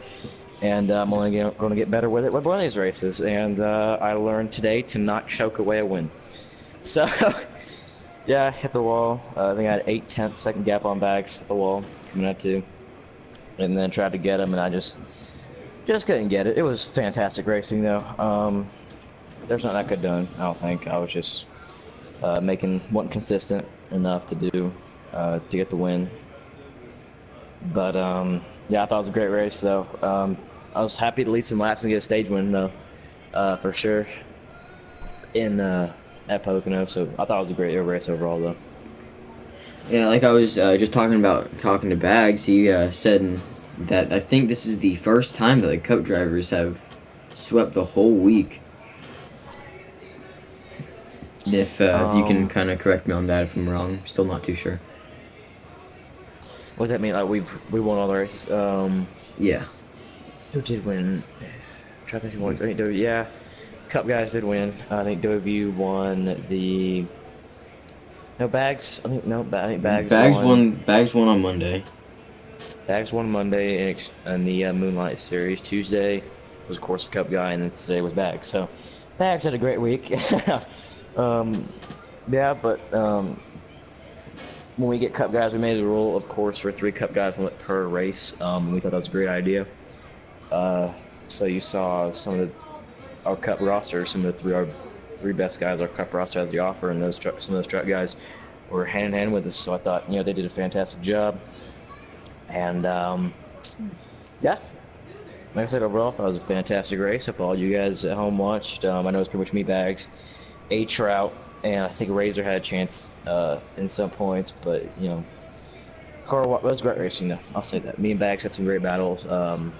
And I'm only going to get better with it with one of these races. And I learned today to not choke away a win. So, yeah, I hit the wall. I think I had 8/10 second gap on Bags, hit the wall, coming up to. And then tried to get him, and I just couldn't get it. It was fantastic racing, though. There's nothing I could have done, I don't think. I was just wasn't consistent enough to do to get the win. But yeah, I thought it was a great race, though. I was happy to lead some laps and get a stage win, though, for sure. At Pocono, so I thought it was a great race overall, though. Yeah, like I was just talking to Bags. He said that I think this is the first time that the Cup drivers have swept the whole week. If you can kind of correct me on that if I'm wrong, I'm still not too sure. What does that mean? Like we won all the races. Yeah. Who did win? I'm trying to think who won. I think yeah, Cup guys did win. I think W won the. No Bags. I think Bags won. Bags won on Monday. Bags won Monday in the Moonlight Series. Tuesday was of course the Cup guy, and then today was Bags. So Bags had a great week. Yeah, but when we get Cup guys, we made a rule, of course, for 3 Cup guys per race. We thought that was a great idea. So you saw our Cup roster, our three best guys our Cup roster has to offer, and some of those truck guys were hand in hand with us. So I thought, they did a fantastic job. And yeah, like I said, overall, I thought it was a fantastic race. Hope all you guys at home watched. I know it's pretty much me, Bags, A Trout, and I think Razor had a chance in some points, but Carl, it was great racing, though. I'll say that. Me and Bags had some great battles. I'm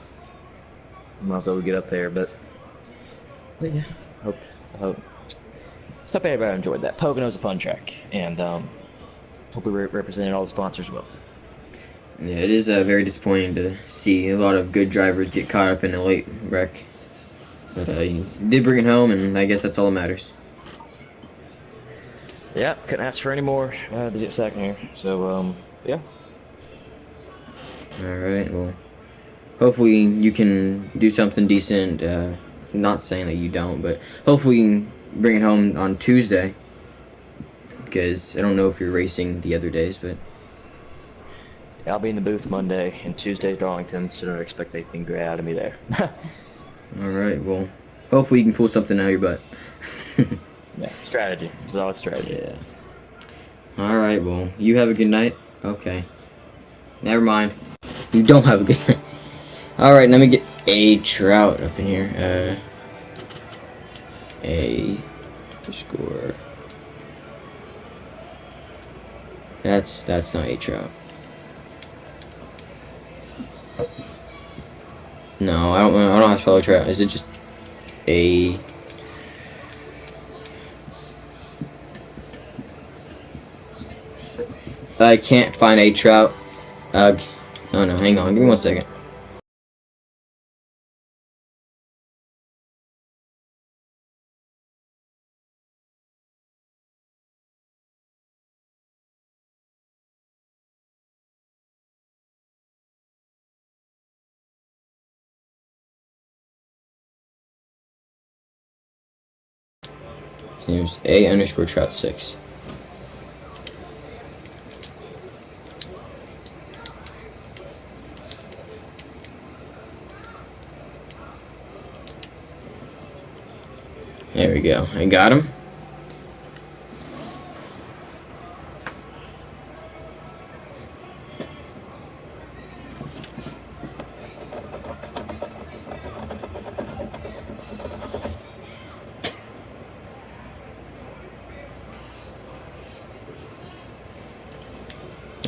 not able to get up there, but yeah, I hope everybody enjoyed that. Pocono's a fun track, and hope we represented all the sponsors well. Yeah, it is very disappointing to see a lot of good drivers get caught up in a late wreck. But you did bring it home, and I guess that's all that matters. Yeah, couldn't ask for any more to get second here. So, yeah. All right, well, hopefully you can do something decent. Not saying that you don't, but hopefully you can bring it home on Tuesday. Because I don't know if you're racing the other days, but... Yeah, I'll be in the booth Monday and Tuesday Darlington, so don't expect anything great out of me there. Alright, well, hopefully you can pull something out of your butt. Yeah, strategy. It's always strategy. Yeah. Alright, well, you have a good night. Okay. Never mind. You don't have a good night. Alright, let me get a trout up in here. A score. That's not a trout. No, I don't have to spell a trout. Is it just a... I can't find a trout. Oh no, hang on, give me 1 second. Seems A_trout6. There we go. I got him.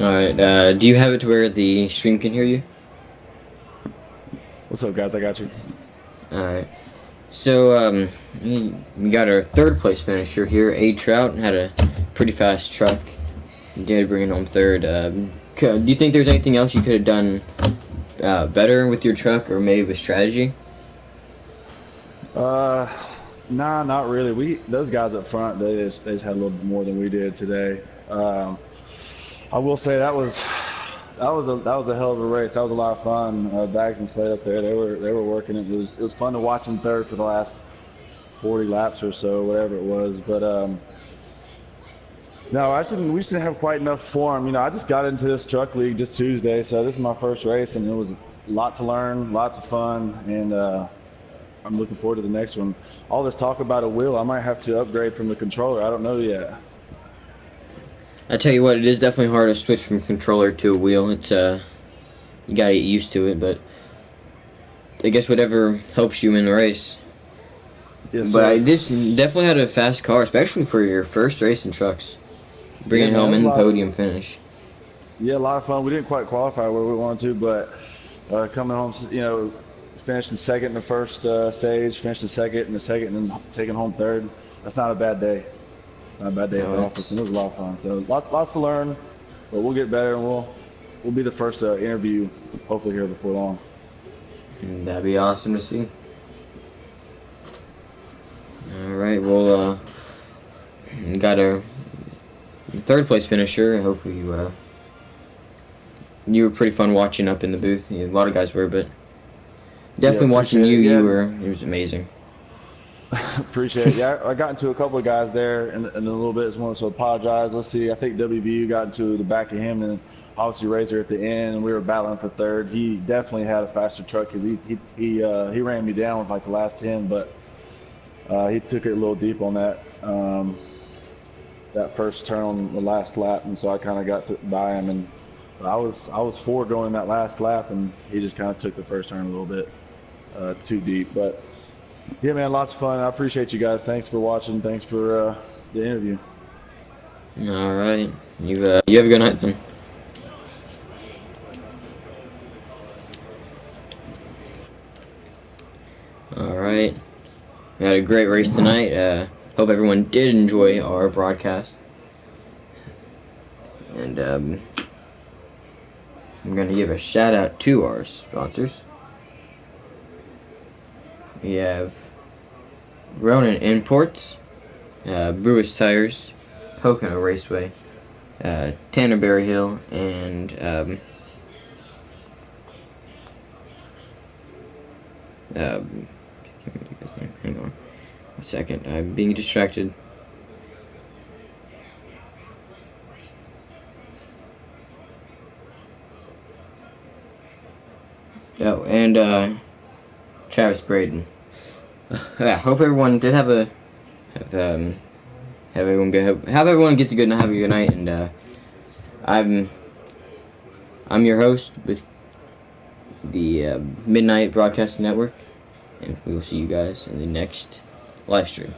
Alright, do you have it to where the stream can hear you? What's up, guys? I got you. Alright. So, we got our third place finisher here. A Trout had a pretty fast truck. Did bring it home third. Do you think there's anything else you could have done better with your truck, or maybe with strategy? Nah, not really. Those guys up front, they just had a little more than we did today. I will say that was a hell of a race. That was a lot of fun. Bags and Slade up there, they were working it. It was fun to watch them third for the last 40 laps or so, whatever it was. But no, we just didn't have quite enough form. You know, I just got into this truck league just Tuesday, so this is my first race, and it was a lot to learn, lots of fun, and I'm looking forward to the next one. All this talk about a wheel, I might have to upgrade from the controller. I don't know yet. I tell you what, it is definitely hard to switch from controller to a wheel. It's you gotta get used to it, but I guess whatever helps you in the race. Yes, but this definitely had a fast car, especially for your first race in trucks. Bringing it home in the podium finish. Yeah, a lot of fun. We didn't quite qualify where we wanted to, but coming home, you know, finishing second in the first stage, finishing second in the second, and then taking home third. That's not a bad day. Not a bad day at the office, and it was a lot of fun. So lots to learn, but we'll get better, and we'll be the first interview, hopefully here before long. That'd be awesome to see. All right, well, got a third place finisher. Hopefully you were pretty fun watching up in the booth. A lot of guys were, but definitely watching you. It was amazing. Appreciate it. Yeah, I got into a couple of guys there in a little bit. Just wanted to apologize. Let's see. I think WVU got into the back of him, and obviously Razor at the end, and we were battling for third. He definitely had a faster truck because he ran me down with like the last 10, but he took it a little deep on that first turn on the last lap, and so I kind of got by him, and I was four going that last lap, and he just kind of took the first turn a little bit too deep, but. Yeah, man, lots of fun. I appreciate you guys. Thanks for watching. Thanks for the interview. All right. You have a good night then. All right. We had a great race tonight. Hope everyone did enjoy our broadcast. And I'm going to give a shout out to our sponsors. We have Ronin Imports, Brewis Tires, Pocono Raceway, Tanner Berry Hill, and can't remember the guy's name. Hang on a second. I'm being distracted. Oh, and Travis Braden. Yeah, hope everyone did have everyone gets a good night, have a good night, and I'm your host with the Midnight Broadcasting Network, and we will see you guys in the next live stream.